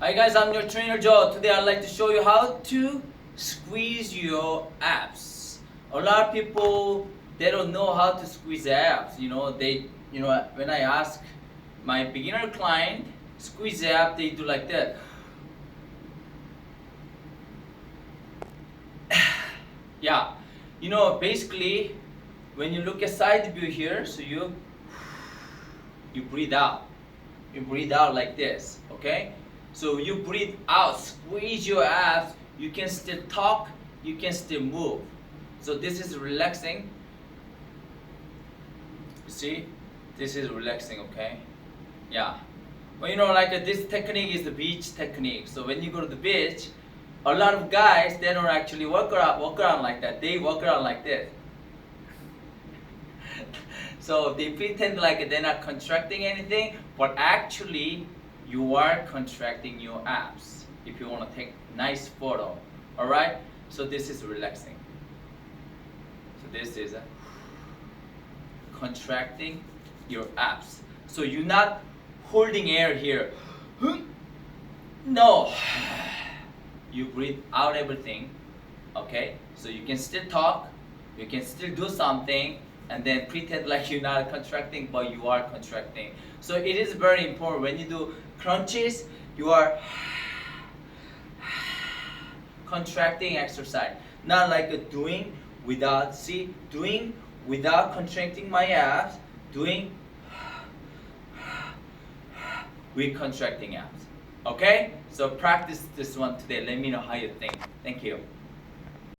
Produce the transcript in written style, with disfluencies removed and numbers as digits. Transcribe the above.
Hi guys, I'm your trainer Joe. Today I'd like to show you how to squeeze your abs. A lot of people, they don't know how to squeeze the abs. When I ask my beginner client squeeze the ab, they do like that. Yeah, basically when you look at side view here, so you breathe out. You breathe out like this, okay? So you breathe out, squeeze your abs, you can still talk, you can still move. So this is relaxing. You see? This is relaxing, okay? Yeah. Well, this technique is the beach technique. So when you go to the beach, a lot of guys, they don't actually walk around like that. They walk around like this. So they pretend like they're not contracting anything, but actually you are contracting your abs if you want to take nice photo. Alright? So this is relaxing. So this is contracting your abs. So you're not holding air here. No. You breathe out everything. Okay? So you can still talk, you can still do something, and then pretend like you're not contracting, but you are contracting. So it is very important when you do crunches, you are contracting exercise. Not like doing without contracting my abs, doing with contracting abs. Okay? So practice this one today. Let me know how you think. Thank you.